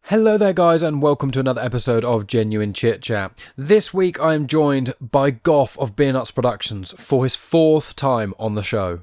Hello there guys and welcome to another episode of Genuine Chit-Chat. This week I am joined by Gough of Beernuts Productions for his fourth time on the show.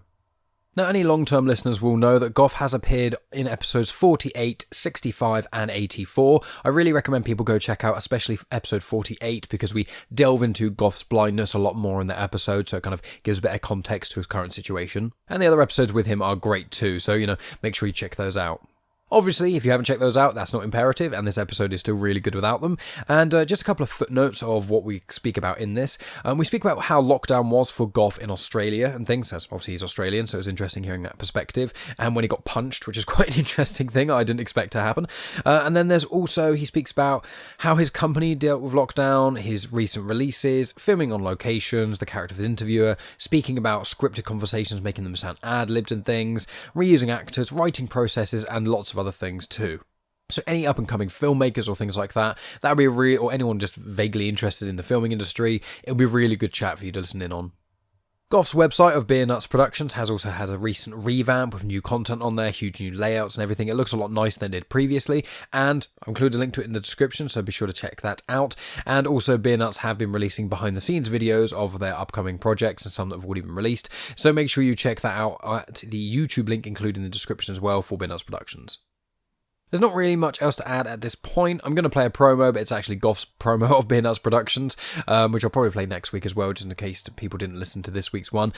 Now any long-term listeners will know that Gough has appeared in episodes 48, 65 and 84. I really recommend people go check out especially episode 48 because we delve into Gough's blindness a lot more in that episode, so it kind of gives a bit of context to his current situation. And the other episodes with him are great too, so make sure you check those out. Obviously, if you haven't checked those out, that's not imperative, and this episode is still really good without them. And just a couple of footnotes of what we speak about in this. We speak about how lockdown was for Gough in Australia and things, as obviously he's Australian, so it's interesting hearing that perspective. And when he got punched, which is quite an interesting thing I didn't expect to happen. And then there's also, he speaks about how his company dealt with lockdown, his recent releases, filming on locations, the character of his interviewer, speaking about scripted conversations, making them sound ad-libbed and things, reusing actors, writing processes, and lots of other things too. So any up-and-coming filmmakers or things like that would be or anyone just vaguely interested in the filming industry, it would be a really good chat for you to listen in on. Gough's website of Beernuts Productions has also had a recent revamp with new content on there, huge new layouts and everything. It looks a lot nicer than it did previously, and I'll include a link to it in the description, so be sure to check that out. And also Beernuts have been releasing behind-the-scenes videos of their upcoming projects and some that have already been released, so make sure you check that out at the YouTube link included in the description as well for Beernuts Productions. There's not really much else to add at this point. I'm going to play a promo, but it's actually Gough's promo of Beernuts Productions, which I'll probably play next week as well, just in case people didn't listen to this week's one.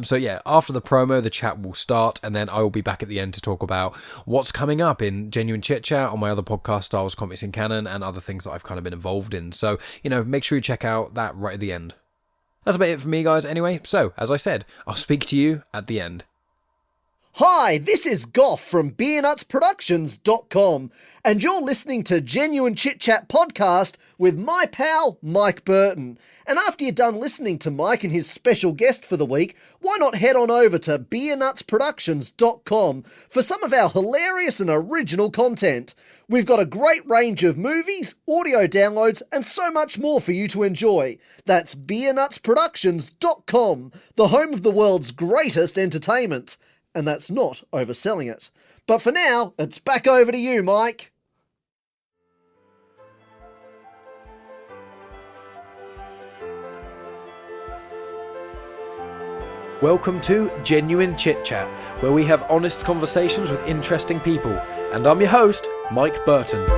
So yeah, after the promo, the chat will start, and then I will be back at the end to talk about what's coming up in Genuine Chit-Chat on my other podcast, Star Wars Comics in Canon, and other things that I've kind of been involved in. So, make sure you check out that right at the end. That's about it for me, guys, anyway. So, as I said, I'll speak to you at the end. Hi, this is Gough from BeernutProductions.com, and you're listening to Genuine Chit-Chat Podcast with my pal, Mike Burton. And after you're done listening to Mike and his special guest for the week, why not head on over to BeernutProductions.com for some of our hilarious and original content. We've got a great range of movies, audio downloads, and so much more for you to enjoy. That's BeernutProductions.com, the home of the world's greatest entertainment. And that's not overselling it. But for now, it's back over to you, Mike. Welcome to Genuine Chit-Chat, where we have honest conversations with interesting people. And I'm your host, Mike Burton.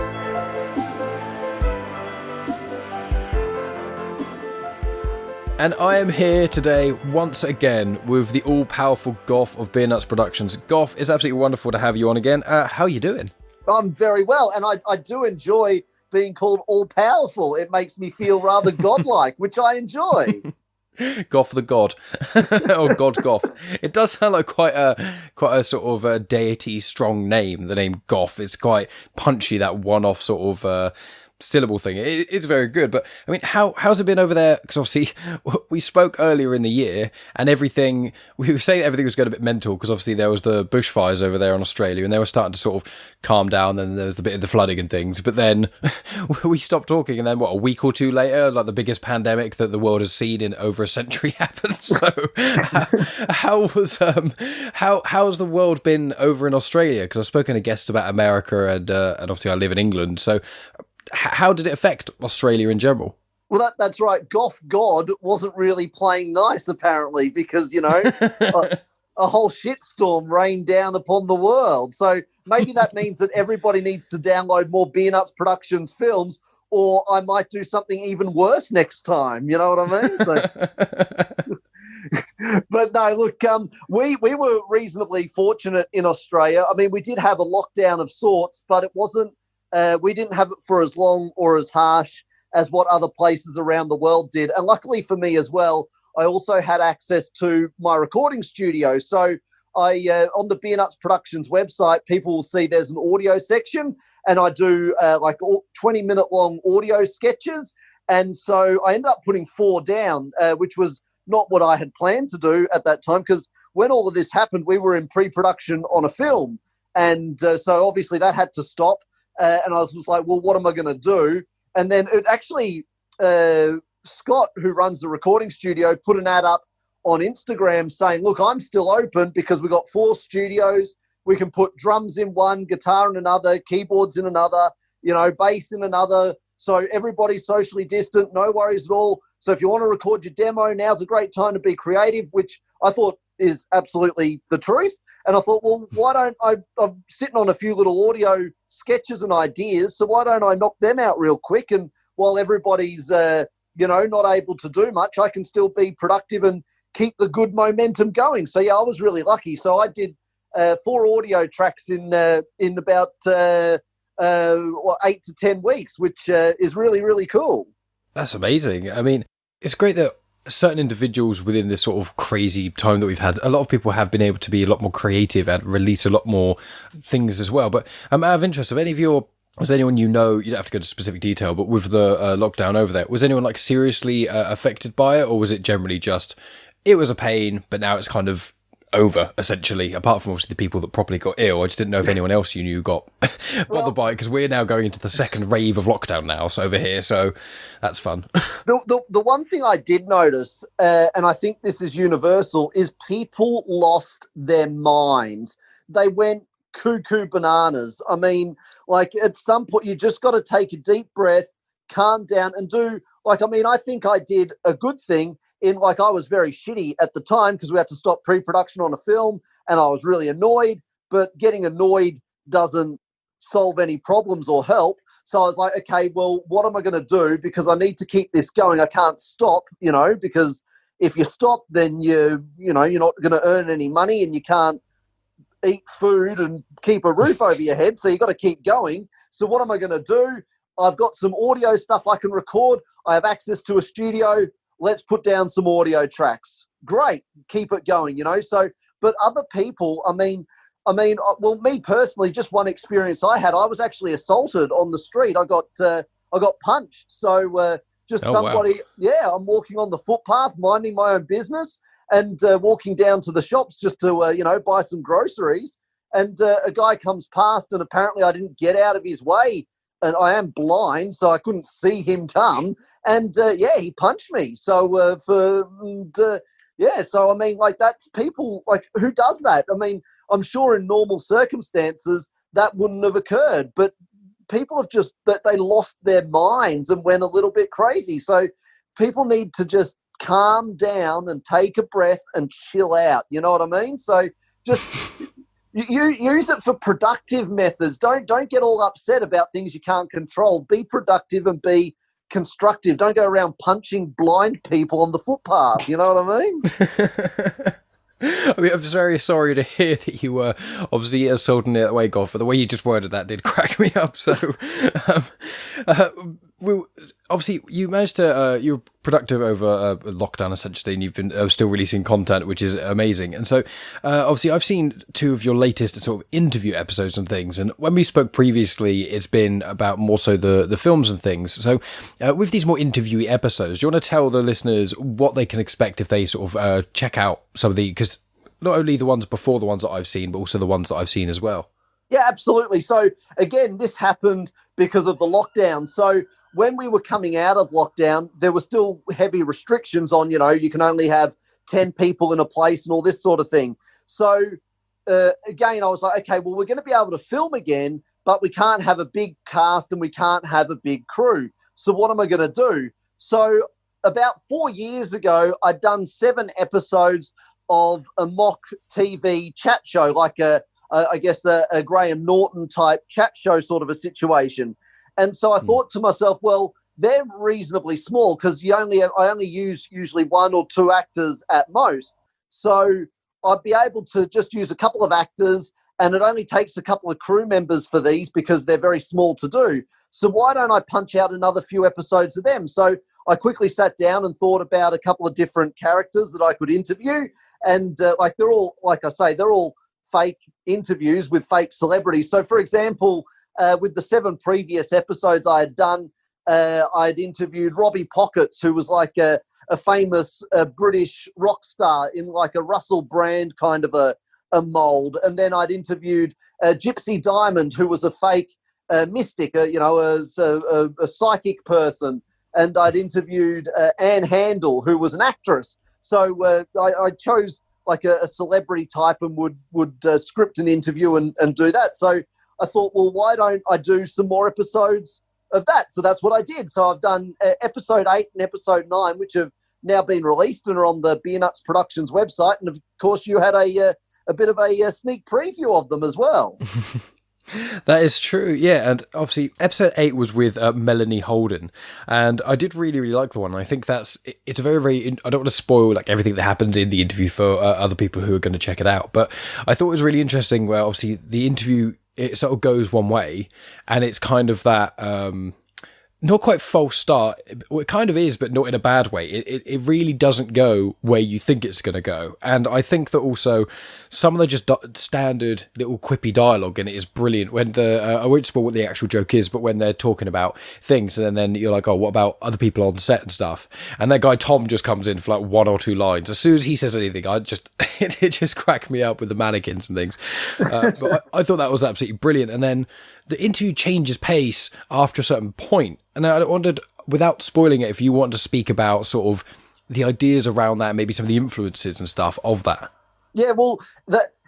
And I am here today once again with the all-powerful Gough of Beernuts Productions. Gough, it's absolutely wonderful to have you on again. How are you doing? I'm very well, and I do enjoy being called all-powerful. It makes me feel rather godlike, which I enjoy. Gough the God, or God Gough. It does sound like quite a sort of a deity strong name. The name Gough, it's quite punchy. That one-off sort of syllable thing. It's very good, but I mean, how's it been over there? Because obviously we spoke earlier in the year, and we were saying everything was going a bit mental because obviously there was the bushfires over there in Australia, and they were starting to sort of calm down. Then there was the bit of the flooding and things, but then we stopped talking, and then a week or two later, like the biggest pandemic that the world has seen in over a century happened. So how's the world been over in Australia? Because I've spoken to guests about America, and obviously I live in England, so how did it affect Australia in general? Well, that's right. Gough God wasn't really playing nice, apparently, because, a whole shitstorm rained down upon the world. So maybe that means that everybody needs to download more Beernuts Productions films, or I might do something even worse next time. You know what I mean? So... But no, look, we were reasonably fortunate in Australia. I mean, we did have a lockdown of sorts, but it wasn't, we didn't have it for as long or as harsh as what other places around the world did. And luckily for me as well, I also had access to my recording studio. So on the Beernuts Productions website, people will see there's an audio section, and I do 20-minute long audio sketches. And so I ended up putting 4 down, which was not what I had planned to do at that time, because when all of this happened, we were in pre-production on a film. And so obviously that had to stop. And I was just like, well, what am I going to do? And then it actually, Scott, who runs the recording studio, put an ad up on Instagram saying, look, I'm still open because we've got 4 studios. We can put drums in one, guitar in another, keyboards in another. bass in another. So everybody's socially distant, no worries at all. So if you want to record your demo, now's a great time to be creative, which I thought is absolutely the truth. And I thought, well, why don't I'm sitting on a few little audio sketches and ideas, so why don't I knock them out real quick? And while everybody's, not able to do much, I can still be productive and keep the good momentum going. So, yeah, I was really lucky. So I did 4 audio tracks in about 8 to 10 weeks, which is really, really cool. That's amazing. I mean, it's great that certain individuals within this sort of crazy time that we've had, a lot of people have been able to be a lot more creative and release a lot more things as well. But out of interest, was anyone you don't have to go into specific detail, but with the lockdown over there, was anyone seriously affected by it, or was it generally just, it was a pain, but now it's kind of over, essentially, apart from obviously the people that probably got ill? I just didn't know if anyone else you knew got bothered by it, because we're now going into the second rave of lockdown now over here, so that's fun. The one thing I did notice, and I think this is universal, is people lost their minds. They went cuckoo bananas. I mean, at some point, you just got to take a deep breath, calm down, and do, I think I did a good thing in, I was very shitty at the time because we had to stop pre-production on a film, and I was really annoyed, but getting annoyed doesn't solve any problems or help. So I was like, okay, well, what am I going to do? Because I need to keep this going. I can't stop, because if you stop, then you're not going to earn any money, and you can't eat food and keep a roof over your head. So you got to keep going. So what am I going to do? I've got some audio stuff I can record. I have access to a studio. Let's put down some audio tracks. Great. Keep it going, So, but other people, well, me personally, just one experience I had, I was actually assaulted on the street. I got punched. So somebody, wow. Yeah, I'm walking on the footpath, minding my own business, and walking down to the shops just to, buy some groceries. And a guy comes past, and apparently I didn't get out of his way. And I am blind, so I couldn't see him come. And, he punched me. So, that's people, who does that? I mean, I'm sure in normal circumstances that wouldn't have occurred. But people have they lost their minds and went a little bit crazy. So people need to just calm down and take a breath and chill out. You know what I mean? So just... You use it for productive methods. Don't get all upset about things you can't control. Be productive and be constructive. Don't go around punching blind people on the footpath. You know what I mean? I mean, I'm just very sorry to hear that you were obviously assaulting it that way, Gough, but the way you just worded that did crack me up. So, obviously, you managed to, you're productive over lockdown, essentially, and you've been still releasing content, which is amazing. And so, obviously, I've seen 2 of your latest sort of interview episodes and things, and when we spoke previously, it's been about more so the films and things. So, with these more interviewee episodes, do you want to tell the listeners what they can expect if they sort of check out some of because not only the ones before the ones that I've seen, but also the ones that I've seen as well? Yeah, absolutely. So, again, this happened because of the lockdown. So, when we were coming out of lockdown, there were still heavy restrictions on, you can only have 10 people in a place and all this sort of thing. So, again, I was like, okay, well, we're going to be able to film again, but we can't have a big cast and we can't have a big crew. So what am I going to do? So about 4 years ago, I'd done 7 episodes of a mock TV chat show, like a Graham Norton type chat show sort of a situation. And so I thought to myself, well, they're reasonably small because I only use usually 1 or 2 actors at most. So I'd be able to just use a couple of actors, and it only takes a couple of crew members for these because they're very small to do. So why don't I punch out another few episodes of them? So I quickly sat down and thought about a couple of different characters that I could interview. And they're all, like I say, they're all fake interviews with fake celebrities. So, for example, with the 7 previous episodes I had done, I'd interviewed Robbie Pockets, who was like a famous British rock star in like a Russell Brand kind of a mold. And then I'd interviewed Gypsy Diamond, who was a fake mystic, a psychic person. And I'd interviewed Anne Handel, who was an actress. So I chose like a celebrity type and would script an interview and do that. So I thought, well, why don't I do some more episodes of that? So that's what I did. So I've done episode 8 and episode 9, which have now been released and are on the Beernuts Productions website. And of course, you had a bit of a sneak preview of them as well. That is true, yeah. And obviously, episode 8 was with Melanie Holden, and I did really, really like the one. I think it's a very, very. I don't want to spoil like everything that happens in the interview for other people who are going to check it out, but I thought it was really interesting. Where obviously the interview, it sort of goes one way, and it's kind of that. Not quite false start. Well, it kind of is, but not in a bad way. It really doesn't go where you think it's going to go. And I think that also some of the just standard little quippy dialogue in it is brilliant. When I won't spoil what the actual joke is, but when they're talking about things, and then you're like, oh, what about other people on set and stuff? And that guy Tom just comes in for like 1 or 2 lines. As soon as he says anything, it just cracked me up with the mannequins and things. But I thought that was absolutely brilliant. And then the interview changes pace after a certain point. And I wondered, without spoiling it, if you want to speak about sort of the ideas around that, maybe some of the influences and stuff of that. Yeah, well,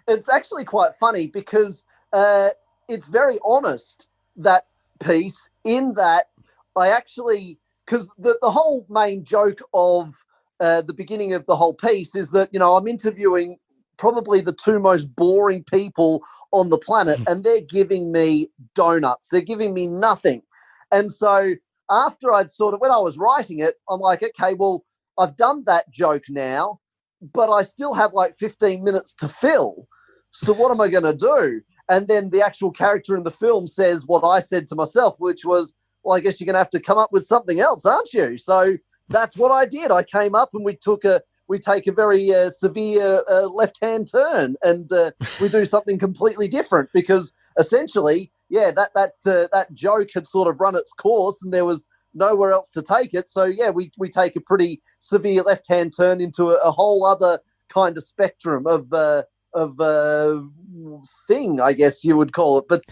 it's actually quite funny because it's very honest, that piece, in that I actually, because the whole main joke of the beginning of the whole piece is that, I'm interviewing probably the 2 most boring people on the planet, and they're giving me donuts. They're giving me nothing. And so after when I was writing it, I'm like, okay, well, I've done that joke now, but I still have like 15 minutes to fill. So what am I going to do? And then the actual character in the film says what I said to myself, which was, well, I guess you're going to have to come up with something else, aren't you? So that's what I did. I came up and we take a very severe left-hand turn, and we do something completely different, because essentially, yeah, that joke had sort of run its course and there was nowhere else to take it. So, yeah, we take a pretty severe left-hand turn into a whole other kind of spectrum of thing, I guess you would call it. But,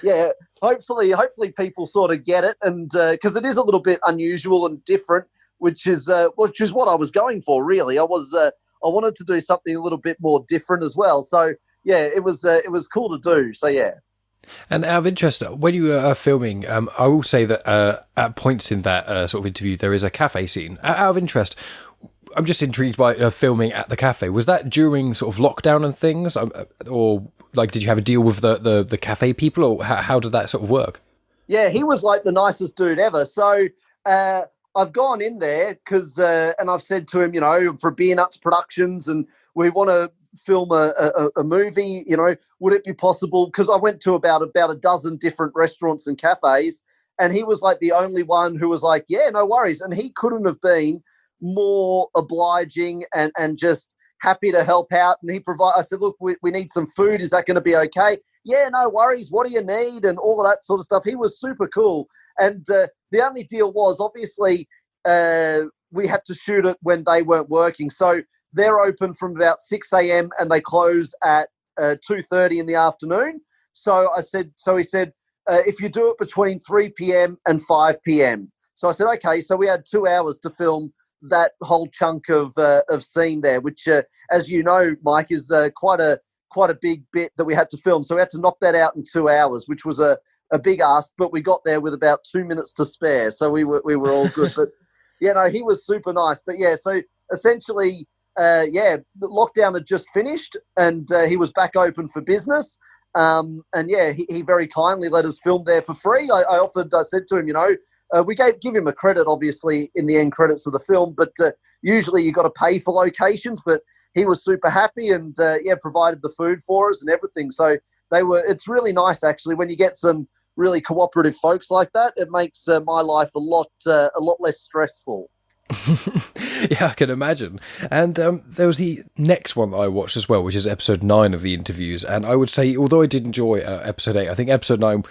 yeah, hopefully people sort of get it, and because it is a little bit unusual and different, which is what I was going for, really. I wanted to do something a little bit more different as well. So, yeah, it was cool to do. So, yeah. And out of interest, when you were filming, I will say that at points in that sort of interview, there is a cafe scene. Out of interest, I'm just intrigued by filming at the cafe. Was that during sort of lockdown and things? Or like, did you have a deal with the cafe people, or how did that sort of work? Yeah, he was like the nicest dude ever. So I've gone in there because, and I've said to him, for Beernuts Productions, and we want to film a movie, would it be possible? Because I went to about a dozen different restaurants and cafes, and he was like the only one who was like, yeah, no worries. And he couldn't have been more obliging and just happy to help out. And I said, look, we need some food. Is that going to be okay? Yeah, no worries. What do you need? And all of that sort of stuff. He was super cool. And the only deal was, obviously, we had to shoot it when they weren't working. So they're open from about 6 a.m. and they close at 2:30 in the afternoon. So he said, if you do it between 3 p.m. and 5 p.m. So I said, okay. So we had 2 hours to film that whole chunk of scene there, which, as you know, Mike, is quite a big bit that we had to film. So we had to knock that out in 2 hours, which was a big ask, but we got there with about 2 minutes to spare. So we were all good. But, he was super nice. But, yeah, so essentially, the lockdown had just finished and he was back open for business. He very kindly let us film there for free. I said to him, we give him a credit, obviously, in the end credits of the film, but usually you got to pay for locations. But he was super happy and provided the food for us and everything. So it's really nice, actually, when you get some really cooperative folks like that. It makes my life a lot less stressful. Yeah, I can imagine. And there was the next one that I watched as well, which is episode 9 of the interviews. And I would say, although I did enjoy episode 8, I think episode 9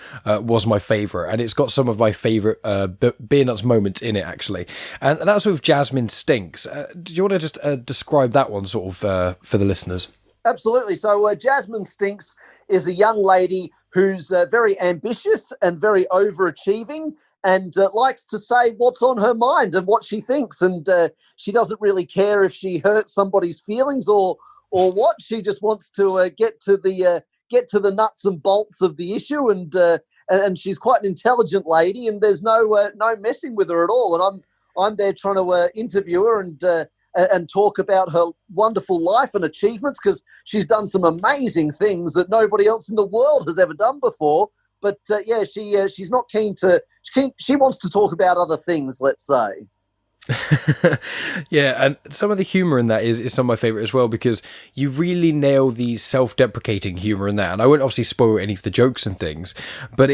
was my favourite. And it's got some of my favourite Beernuts moments in it, actually. And that was with Jasmine Stinks. Do you want to just describe that one sort of for the listeners? Absolutely. So Jasmine Stinks is a young lady who's very ambitious and very overachieving, and likes to say what's on her mind and what she thinks. And she doesn't really care if she hurts somebody's feelings or what. She just wants to get to the get to the nuts and bolts of the issue, and she's quite an intelligent lady, and there's no messing with her at all. And I'm there trying to interview her and talk about her wonderful life and achievements, because she's done some amazing things that nobody else in the world has ever done before. But she's not keen to. She wants to talk about other things, let's say. Yeah, and some of the humor in that is some of my favorite as well, because you really nail the self-deprecating humor in that. And I won't obviously spoil any of the jokes and things, but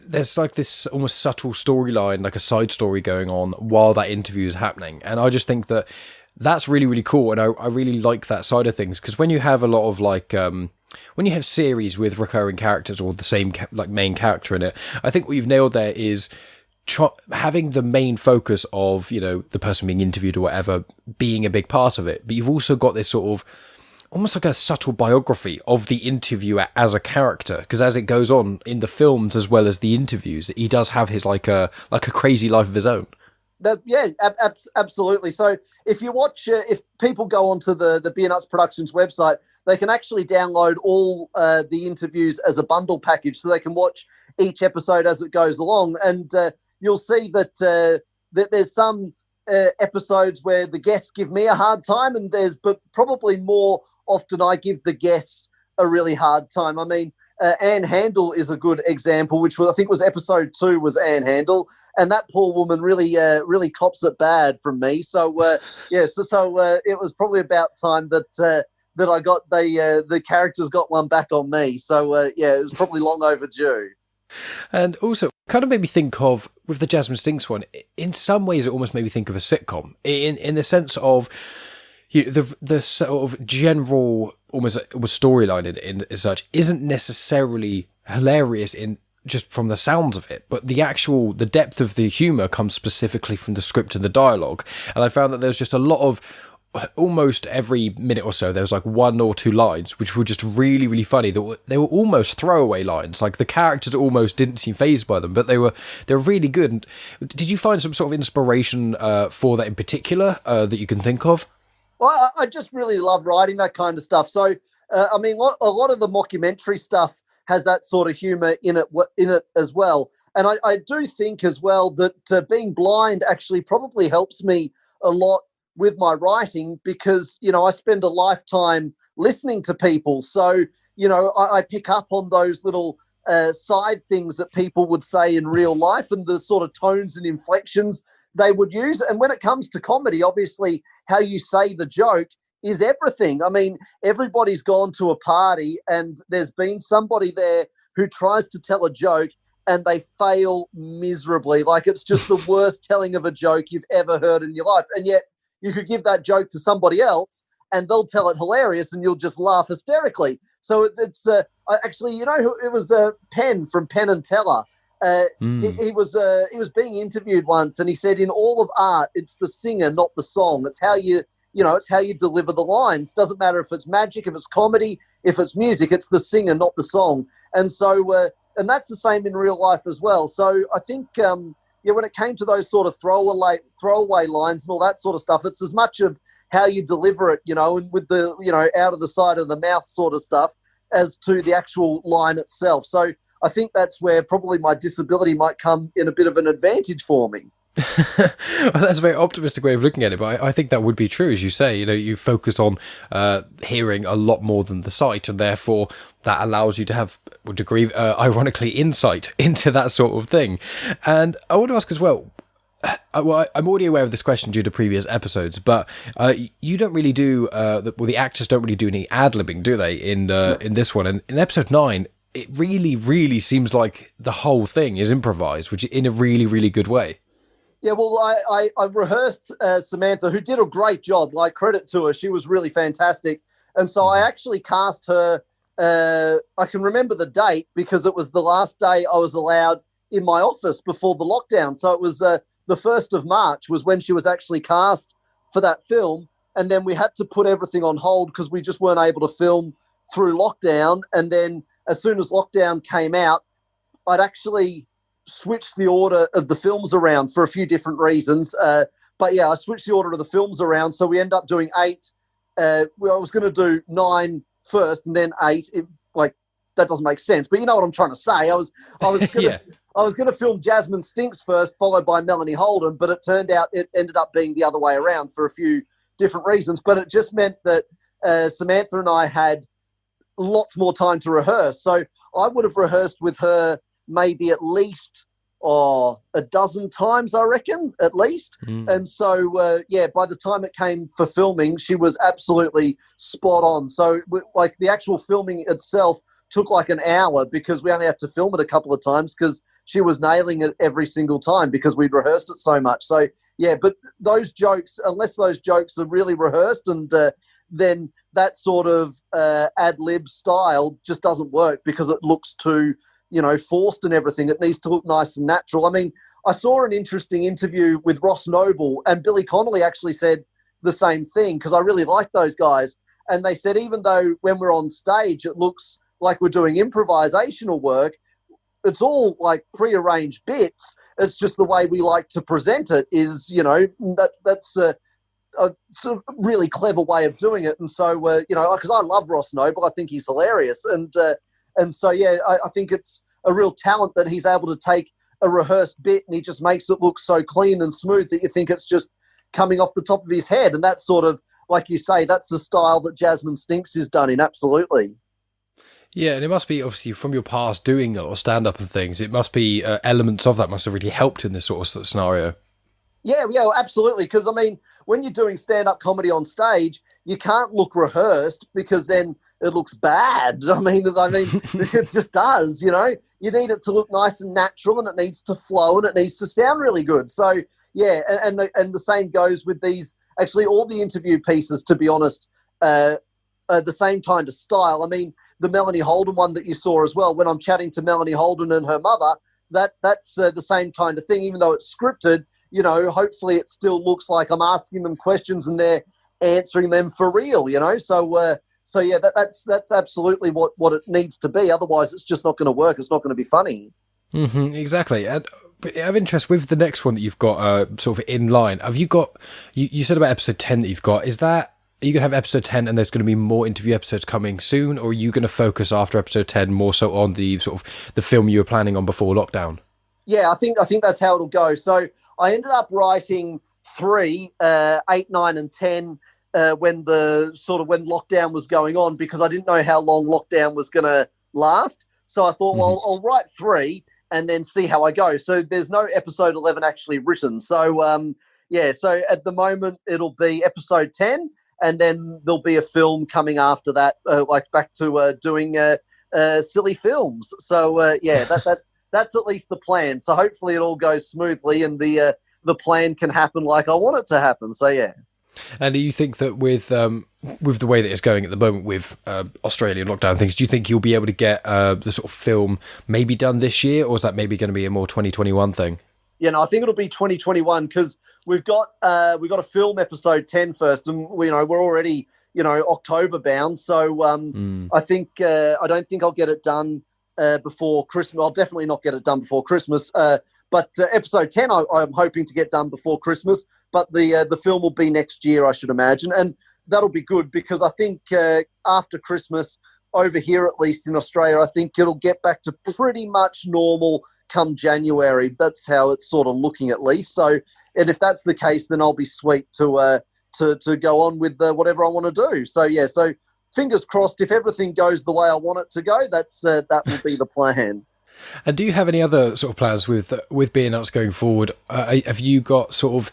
there's like this almost subtle storyline, like a side story going on while that interview is happening. And I just think that that's really, really cool. And I really like that side of things, because when you have a lot of like when you have series with recurring characters or the same like main character in it, I think what you've nailed there is having the main focus of, you know, the person being interviewed or whatever being a big part of it, but you've also got this sort of almost like a subtle biography of the interviewer as a character, because as it goes on in the films as well as the interviews, he does have his like a crazy life of his own. Absolutely. So if you watch, if people go onto the Beernuts Productions website, they can actually download all the interviews as a bundle package, so they can watch each episode as it goes along. And you'll see that there's some episodes where the guests give me a hard time, but probably more often I give the guests a really hard time. I mean, Anne Handel is a good example, which I think was episode 2 was Anne Handel, and that poor woman really cops it bad from me. So so it was probably about time that I got the characters got one back on me. So it was probably long overdue. And also, kind of made me think of, with the Jasmine Stinks one, in some ways it almost made me think of a sitcom, in the sense of, you know, the sort of general almost storyline in such isn't necessarily hilarious in just from the sounds of it, but the depth of the humour comes specifically from the script and the dialogue. And I found that there's just a lot of, almost every minute or so, there was like 1 or 2 lines which were just really, really funny. They were almost throwaway lines. Like the characters almost didn't seem fazed by them, but they were really good. And did you find some sort of inspiration for that in particular that you can think of? Well, I just really love writing that kind of stuff. So, I mean, a lot of the mockumentary stuff has that sort of humour in it as well. And I do think as well that being blind actually probably helps me a lot with my writing, because, you know, I spend a lifetime listening to people. So, you know, I pick up on those little side things that people would say in real life and the sort of tones and inflections they would use. And when it comes to comedy, obviously, how you say the joke is everything. I mean, everybody's gone to a party and there's been somebody there who tries to tell a joke and they fail miserably. Like, it's just the worst telling of a joke you've ever heard in your life. And yet you could give that joke to somebody else and they'll tell it hilarious and you'll just laugh hysterically. So it's actually, you know, it was Penn from Penn and Teller. He was being interviewed once, and he said, in all of art, it's the singer, not the song. It's how it's how you deliver the lines. Doesn't matter if it's magic, if it's comedy, if it's music, it's the singer, not the song. And so, and that's the same in real life as well. So I think, when it came to those sort of throwaway lines and all that sort of stuff, it's as much of how you deliver it, you know, and with the, you know, out of the side of the mouth sort of stuff, as to the actual line itself. So I think that's where probably my disability might come in a bit of an advantage for me. Well, that's a very optimistic way of looking at it, but I think that would be true, as you say. You know, you focus on hearing a lot more than the sight, and therefore that allows you to have a degree of, ironically, insight into that sort of thing. And I want to ask as well, I'm already aware of this question due to previous episodes, but you don't really do, the actors don't really do any ad-libbing, do they, in this one? And in episode 9, it really, really seems like the whole thing is improvised, which in a really, really good way. Yeah, well, I rehearsed Samantha, who did a great job. Like, credit to her. She was really fantastic. And so I actually cast her. I can remember the date because it was the last day I was allowed in my office before the lockdown. So it was the 1st of March was when she was actually cast for that film. And then we had to put everything on hold because we just weren't able to film through lockdown. And then as soon as lockdown came out, I'd actually switched the order of the films around for a few different reasons. But yeah, I switched the order of the films around. So we end up doing 8. I was going to do 9 first and then 8, that doesn't make sense. But you know what I'm trying to say. I was gonna, I was going to film Jasmine Stinks first, followed by Melanie Holden, but it turned out it ended up being the other way around for a few different reasons. But it just meant that Samantha and I had lots more time to rehearse. So I would have rehearsed with her maybe at least a dozen times, I reckon, at least. And so, by the time it came for filming, she was absolutely spot on. So, like, the actual filming itself took like an hour because we only had to film it a couple of times because she was nailing it every single time because we'd rehearsed it so much. So, yeah, but those jokes, unless those jokes are really rehearsed, and then that sort of ad-lib style just doesn't work because it looks too, forced and everything. It needs to look nice and natural. I mean, I saw an interesting interview with Ross Noble, and Billy Connolly actually said the same thing because I really like those guys. And they said even though when we're on stage it looks like we're doing improvisational work, it's all like prearranged bits. It's just the way we like to present it is, that's a sort of really clever way of doing it. And so, because I love Ross Noble, I think he's hilarious. And so, I think it's a real talent that he's able to take a rehearsed bit and he just makes it look so clean and smooth that you think it's just coming off the top of his head. And that's sort of, like you say, that's the style that Jasmine Stinks is done in, absolutely. Yeah, and it must be, obviously, from your past doing a lot of stand-up and things, it must be elements of that must have really helped in this sort of scenario. Yeah, absolutely. Because, I mean, when you're doing stand-up comedy on stage, you can't look rehearsed because then it looks bad. I mean, it just does, You need it to look nice and natural, and it needs to flow, and it needs to sound really good. So, yeah, and the same goes with these, actually all the interview pieces, to be honest, the same kind of style. I mean, the Melanie Holden one that you saw as well, when I'm chatting to Melanie Holden and her mother, that's the same kind of thing. Even though it's scripted, hopefully it still looks like I'm asking them questions and they're answering them for real, So yeah, that's absolutely what it needs to be. Otherwise, it's just not going to work. It's not going to be funny. Mm-hmm, exactly. And I have interest with the next one that you've got sort of in line. Have you got, you said about episode 10 that you've got, are you going to have episode 10 and there's going to be more interview episodes coming soon, or are you going to focus after episode 10 more so on the sort of the film you were planning on before lockdown? Yeah, I think that's how it'll go. So I ended up writing 3, 8, 9 and 10 when lockdown was going on, because I didn't know how long lockdown was going to last. So I thought, well, I'll write 3 and then see how I go. So there's no episode 11 actually written. So, so at the moment it'll be episode 10, and then there'll be a film coming after that, like back to doing silly films. So, that's at least the plan. So hopefully it all goes smoothly and the plan can happen like I want it to happen. So, yeah. And do you think that with the way that it's going at the moment with Australian lockdown things, do you think you'll be able to get the sort of film maybe done this year, or is that maybe going to be a more 2021 thing? Yeah, no, I think it'll be 2021 because we've got to film episode 10 first, and we're already October bound. So I think I don't think I'll get it done before Christmas. I'll definitely not get it done before Christmas. But episode 10, I'm hoping to get done before Christmas. But the film will be next year, I should imagine. And that'll be good because I think after Christmas, over here, at least in Australia, I think it'll get back to pretty much normal come January. That's how it's sort of looking, at least. So, and if that's the case, then I'll be sweet to go on with whatever I want to do. So, yeah, so fingers crossed, if everything goes the way I want it to go, that will be the plan. And do you have any other sort of plans with Beernuts going forward? Have you got sort of...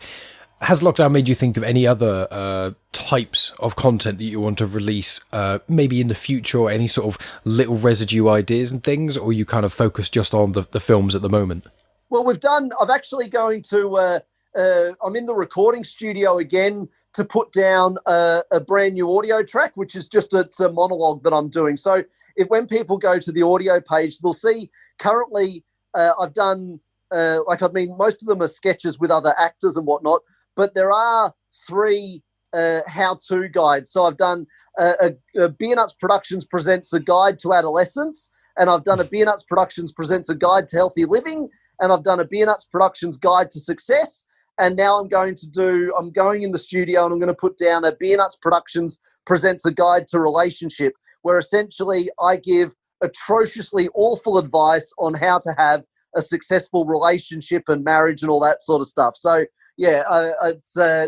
Has lockdown made you think of any other types of content that you want to release maybe in the future, or any sort of little residue ideas and things, or you kind of focus just on the films at the moment? Well, I'm actually going to, I'm in the recording studio again to put down a brand new audio track, which is it's a monologue that I'm doing. So when people go to the audio page, they'll see currently I've done, most of them are sketches with other actors and whatnot, but there are 3 how-to guides. So I've done a Beernuts Productions presents a guide to adolescence, and I've done a Beernuts Productions presents a guide to healthy living, and I've done a Beernuts Productions guide to success. And now I'm going in the studio and I'm going to put down a Beernuts Productions presents a guide to relationship, where essentially I give atrociously awful advice on how to have a successful relationship and marriage and all that sort of stuff. So, yeah,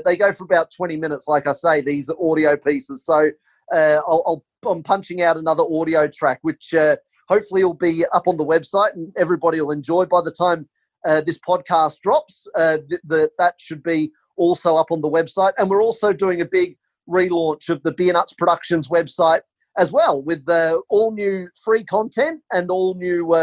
they go for about 20 minutes, like I say, these audio pieces. So I'm punching out another audio track, which hopefully will be up on the website and everybody will enjoy by the time this podcast drops. That should be also up on the website. And we're also doing a big relaunch of the Beernuts Productions website as well, with all new free content and all new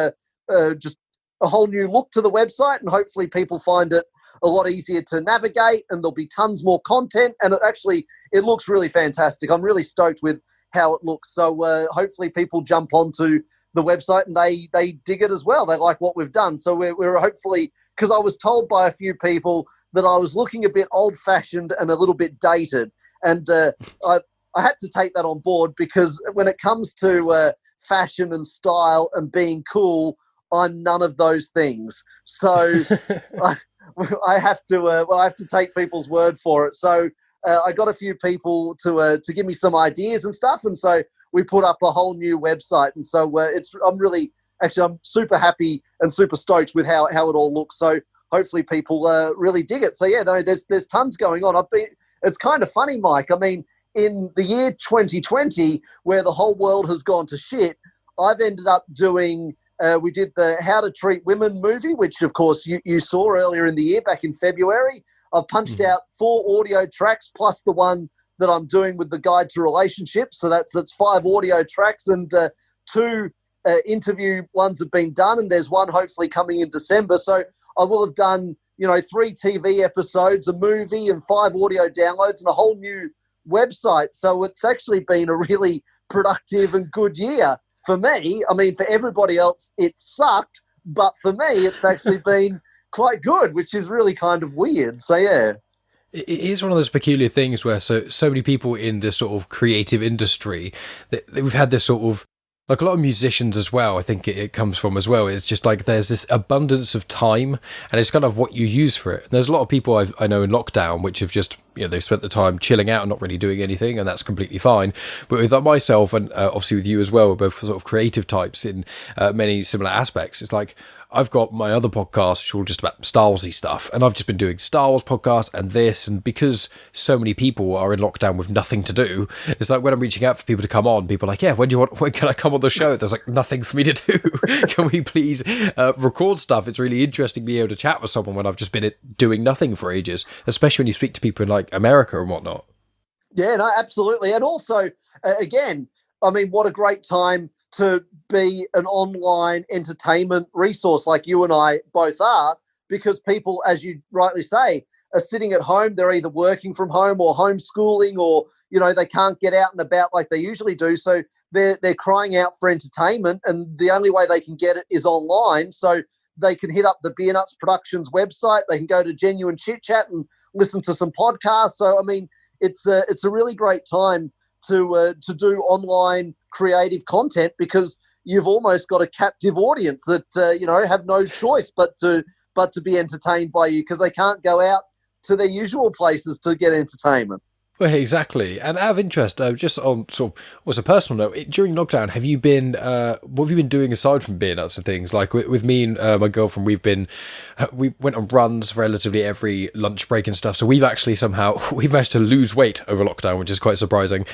just a whole new look to the website, and hopefully people find it a lot easier to navigate, and there'll be tons more content, and it looks really fantastic. I'm really stoked with how it looks. So hopefully people jump onto the website and they dig it as well. They like what we've done. So we're hopefully, because I was told by a few people that I was looking a bit old-fashioned and a little bit dated, and I had to take that on board, because when it comes to fashion and style and being cool, I'm none of those things. So I have to take people's word for it. So I got a few people to give me some ideas and stuff, and so we put up a whole new website. And so I'm super happy and super stoked with how it all looks. So hopefully people really dig it. So yeah, no, there's tons going on. It's kind of funny, Mike. I mean, in the year 2020, where the whole world has gone to shit, I've ended up doing. We did the How to Treat Women movie, which, of course, you saw earlier in the year, back in February. I've punched out 4 audio tracks plus the one that I'm doing with the Guide to Relationships. So that's 5 audio tracks, and 2 interview ones have been done, and there's one hopefully coming in December. So I will have done, 3 TV episodes, a movie, and 5 audio downloads, and a whole new website. So it's actually been a really productive and good year. For me, I mean, for everybody else, it sucked, but for me, it's actually been quite good, which is really kind of weird. So, yeah. It is one of those peculiar things where so many people in this sort of creative industry, that we've had this sort of, like a lot of musicians as well, I think it comes from as well. It's just like there's this abundance of time, and it's kind of what you use for it. And there's a lot of people I know in lockdown which have just, they've spent the time chilling out and not really doing anything, and that's completely fine. But with myself and obviously with you as well, we're both sort of creative types in many similar aspects. It's like I've got my other podcast, which is all just about Star Warsy stuff, and I've just been doing Star Wars podcasts and this, and because so many people are in lockdown with nothing to do, it's like when I'm reaching out for people to come on, people are like, yeah, when can I come on the show? There's like nothing for me to do. Can we please record stuff? It's really interesting being able to chat with someone when I've just been doing nothing for ages, especially when you speak to people in like America and whatnot. Yeah, no, absolutely. And also, again, I mean, what a great time to be an online entertainment resource like you and I both are, because people, as you rightly say, are sitting at home. They're either working from home or homeschooling, or, they can't get out and about like they usually do. So they're crying out for entertainment, and the only way they can get it is online. So they can hit up the Beernuts Productions website. They can go to Genuine Chit-Chat and listen to some podcasts. So, I mean, it's a really great time to do online creative content, because you've almost got a captive audience that have no choice but to be entertained by you, because they can't go out to their usual places to get entertainment. Well, exactly. And out of interest, just on sort of, as a personal note, during lockdown, have you been, what have you been doing aside from Beernuts and things? Like with me and my girlfriend, we went on runs relatively every lunch break and stuff. So we've actually we've managed to lose weight over lockdown, which is quite surprising.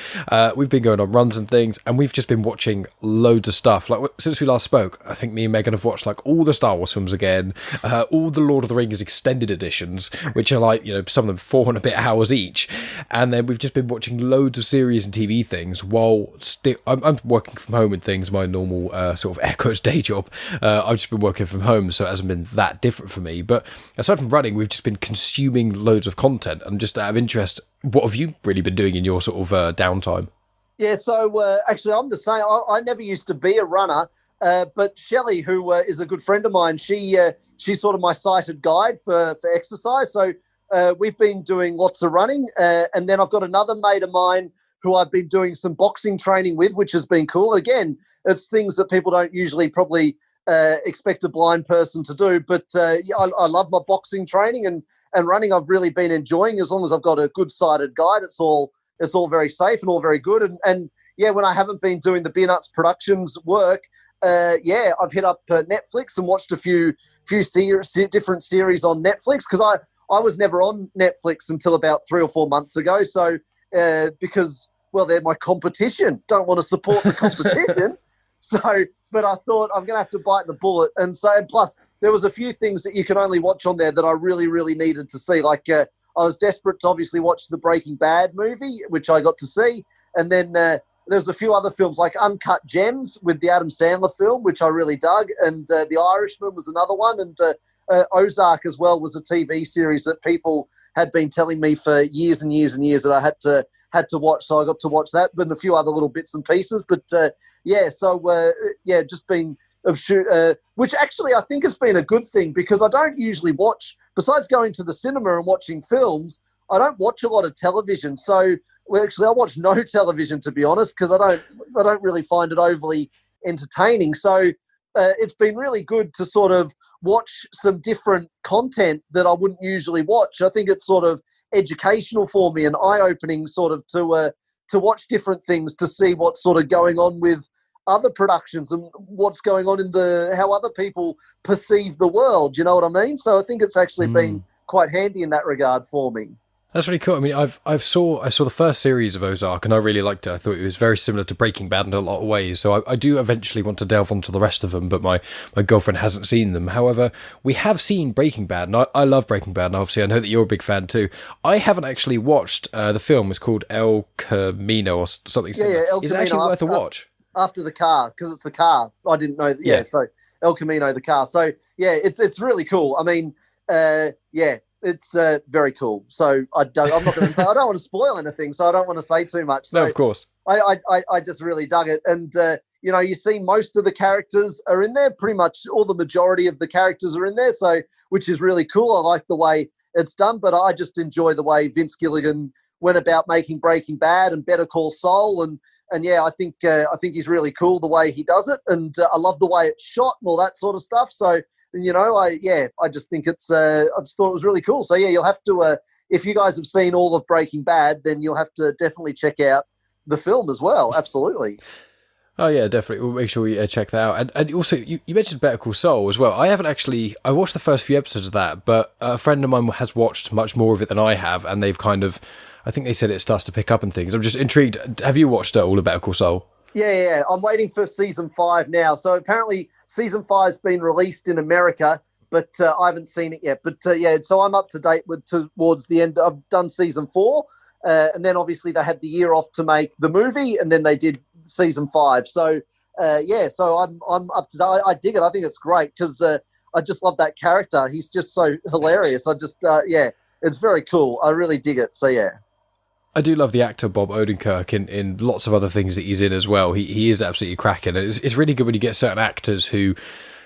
We've been going on runs and things, and we've just been watching loads of stuff. Like since we last spoke, I think me and Megan have watched like all the Star Wars films again, all the Lord of the Rings extended editions, which are like, some of them 4 and a bit hours each. And then we've just been watching loads of series and TV things while I'm working from home and things, my normal sort of air quotes day job. I've just been working from home, so it hasn't been that different for me. But aside from running, we've just been consuming loads of content. And just out of interest, what have you really been doing in your sort of downtime? Yeah, so actually I'm the same. I never used to be a runner, but Shelley, who is a good friend of mine, she's sort of my sighted guide for exercise. So we've been doing lots of running, and then I've got another mate of mine who I've been doing some boxing training with, which has been cool. Again, it's things that people don't usually probably expect a blind person to do, but I love my boxing training, and running I've really been enjoying. As long as I've got a good sighted guide, it's all very safe and all very good. And yeah, when I haven't been doing the Beernuts Productions work, I've hit up Netflix and watched a few different series on Netflix, because I was never on Netflix until about 3 or 4 months ago. So because, well, they're my competition. Don't want to support the competition. But I thought I'm going to have to bite the bullet. And plus, there was a few things that you can only watch on there that I really, really needed to see. Like I was desperate to obviously watch the Breaking Bad movie, which I got to see. And then there's a few other films like Uncut Gems with the Adam Sandler film, which I really dug. And The Irishman was another one. And Ozark as well was a TV series that people had been telling me for years and years and years that I had to watch. So I got to watch that, but a few other little bits and pieces. But just been which actually I think has been a good thing, because I don't usually watch, besides going to the cinema and watching films, I don't watch a lot of television. So I watch no television, to be honest, because I don't really find it overly entertaining. So it's been really good to sort of watch some different content that I wouldn't usually watch. I think it's sort of educational for me and eye-opening, sort of to watch different things, to see what's sort of going on with other productions and what's going on in how other people perceive the world. You know what I mean? So I think it's actually been quite handy in that regard for me. That's really cool. I mean, I saw the first series of Ozark and I really liked it. I thought it was very similar to Breaking Bad in a lot of ways. So I do eventually want to delve onto the rest of them, but my girlfriend hasn't seen them. However, we have seen Breaking Bad, and I love Breaking Bad, and obviously I know that you're a big fan too. I haven't actually watched the film. It's called El Camino or something similar. Yeah, El Camino. Is it actually worth a watch? After the car, because it's a car. I didn't know. Yeah, so El Camino, the car. So yeah, it's really cool. I mean, it's very cool. So I'm not going to say, I don't want to spoil anything, so I don't want to say too much. So no, of course. I just really dug it. And, you see most of the characters are in there. Pretty much all the majority of the characters are in there, so which is really cool. I like the way it's done, but I just enjoy the way Vince Gilligan went about making Breaking Bad and Better Call Saul. And yeah, I think he's really cool the way he does it. And I love the way it's shot and all that sort of stuff. So, I just think I just thought it was really cool. So yeah, you'll have to, if you guys have seen all of Breaking Bad, then you'll have to definitely check out the film as well. Absolutely. Oh yeah, definitely. We'll make sure we check that out. And also, you mentioned Better Call Saul as well. I watched the first few episodes of that, but a friend of mine has watched much more of it than I have, and they've I think they said it starts to pick up and things. I'm just intrigued. Have you watched all of Better Call Saul? Yeah. I'm waiting for season 5 now. So apparently season 5's been released in America, but I haven't seen it yet. But so I'm up to date towards the end. I've done season 4, and then obviously they had the year off to make the movie, and then they did season 5. So so I'm up to date. I dig it. I think it's great because I just love that character. He's just so hilarious. I just it's very cool. I really dig it. So yeah. I do love the actor Bob Odenkirk in lots of other things that he's in as well. He is absolutely cracking. And it's really good when you get certain actors who